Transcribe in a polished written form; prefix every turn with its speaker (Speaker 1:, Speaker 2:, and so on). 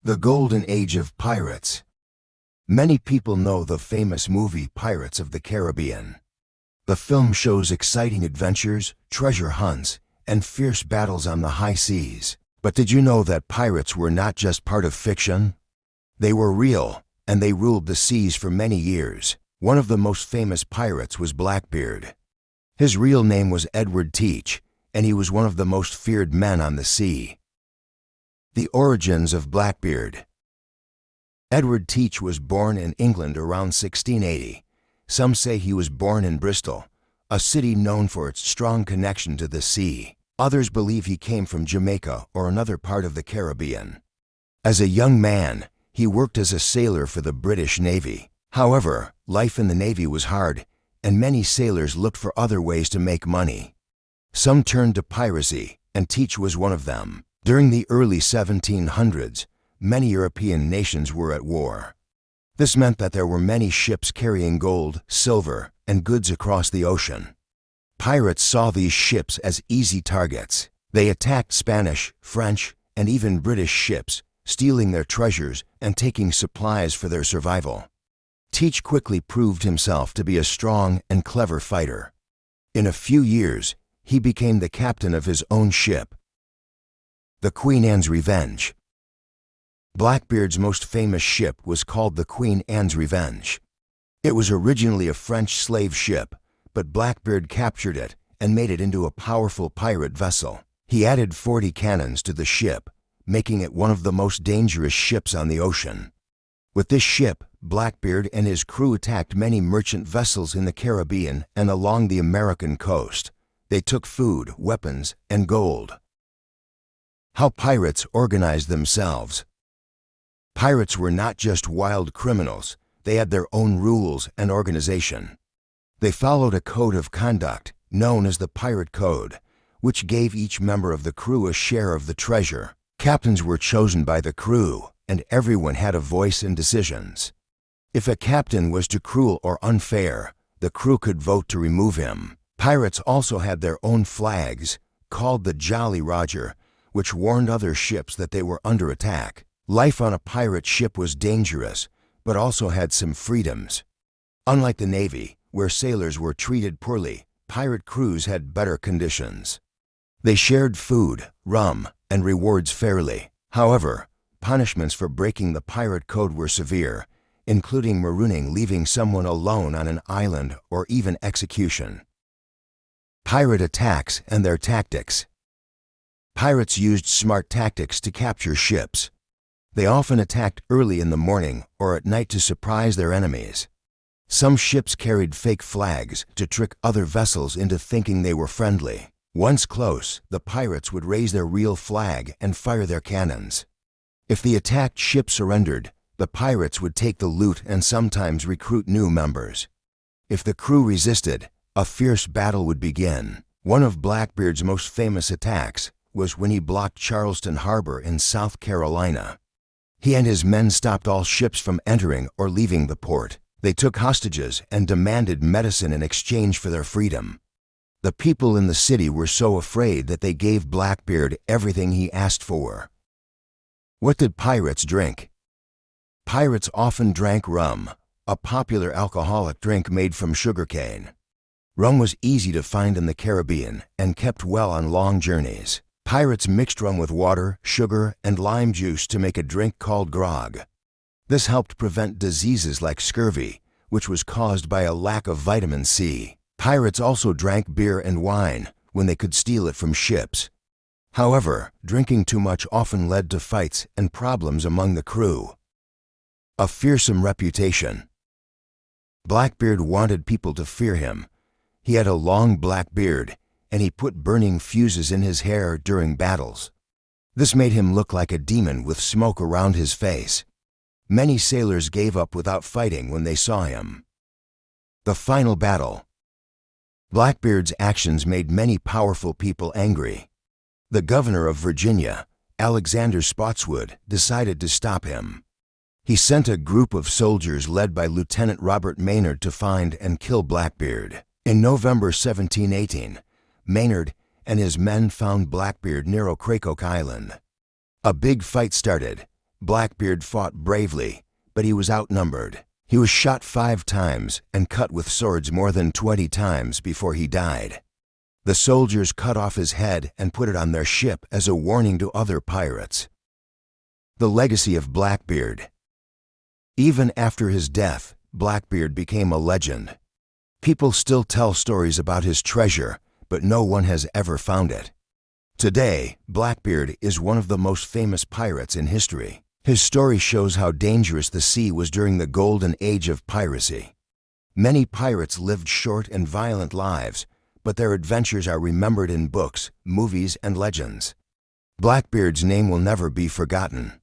Speaker 1: The Golden Age of Pirates. Many people know the famous movie Pirates of the Caribbean. The film shows exciting adventures, treasure hunts, and fierce battles on the high seas. But did you know that pirates were not just part of fiction? They were real, and they ruled the seas for many years. One of the most famous pirates was Blackbeard. His real name was Edward Teach, and he was one of the most feared men on the sea. The origins of Blackbeard. Edward Teach was born in England around 1680. Some say he was born in Bristol, a city known for its strong connection to the sea. Others believe he came from Jamaica or another part of the Caribbean. As a young man, he worked as a sailor for the British Navy. However, life in the Navy was hard, and many sailors looked for other ways to make money. Some turned to piracy, and Teach was one of them. During the early 1700s, many European nations were at war. This meant that there were many ships carrying gold, silver, and goods across the ocean. Pirates saw these ships as easy targets. They attacked Spanish, French, and even British ships, stealing their treasures and taking supplies for their survival. Teach quickly proved himself to be a strong and clever fighter. In a few years, he became the captain of his own ship. The Queen Anne's Revenge. Blackbeard's most famous ship was called the Queen Anne's Revenge. It was originally a French slave ship, but Blackbeard captured it and made it into a powerful pirate vessel. He added 40 cannons to the ship, making it one of the most dangerous ships on the ocean. With this ship, Blackbeard and his crew attacked many merchant vessels in the Caribbean and along the American coast. They took food, weapons, and gold. How pirates organized themselves. Pirates were not just wild criminals, they had their own rules and organization. They followed a code of conduct, known as the Pirate Code, which gave each member of the crew a share of the treasure. Captains were chosen by the crew, and everyone had a voice in decisions. If a captain was too cruel or unfair, the crew could vote to remove him. Pirates also had their own flags, called the Jolly Roger, which warned other ships that they were under attack. Life on a pirate ship was dangerous, but also had some freedoms. Unlike the Navy, where sailors were treated poorly, pirate crews had better conditions. They shared food, rum, and rewards fairly. However, punishments for breaking the pirate code were severe, including marooning, leaving someone alone on an island, or even execution. Pirate attacks and their tactics. Pirates used smart tactics to capture ships. They often attacked early in the morning or at night to surprise their enemies. Some ships carried fake flags to trick other vessels into thinking they were friendly. Once close, the pirates would raise their real flag and fire their cannons. If the attacked ship surrendered, the pirates would take the loot and sometimes recruit new members. If the crew resisted, a fierce battle would begin. One of Blackbeard's most famous attacks was when he blocked Charleston Harbor in South Carolina. He and his men stopped all ships from entering or leaving the port. They took hostages and demanded medicine in exchange for their freedom. The people in the city were so afraid that they gave Blackbeard everything he asked for. What did pirates drink? Pirates often drank rum, a popular alcoholic drink made from sugarcane. Rum was easy to find in the Caribbean and kept well on long journeys. Pirates mixed rum with water, sugar, and lime juice to make a drink called grog. This helped prevent diseases like scurvy, which was caused by a lack of vitamin C. Pirates also drank beer and wine when they could steal it from ships. However, drinking too much often led to fights and problems among the crew. A fearsome reputation. Blackbeard wanted people to fear him. He had a long black beard, and he put burning fuses in his hair during battles. This made him look like a demon with smoke around his face. Many sailors gave up without fighting when they saw him. The final battle. Blackbeard's actions made many powerful people angry. The governor of Virginia, Alexander Spotswood, decided to stop him. He sent a group of soldiers led by Lieutenant Robert Maynard to find and kill Blackbeard. In November 1718, Maynard and his men found Blackbeard near Ocracoke Island. A big fight started. Blackbeard fought bravely, but he was outnumbered. He was shot 5 times and cut with swords more than 20 times before he died. The soldiers cut off his head and put it on their ship as a warning to other pirates. The legacy of Blackbeard. Even after his death, Blackbeard became a legend. People still tell stories about his treasure, but no one has ever found it. Today, Blackbeard is one of the most famous pirates in history. His story shows how dangerous the sea was during the golden age of piracy. Many pirates lived short and violent lives, but their adventures are remembered in books, movies, and legends. Blackbeard's name will never be forgotten.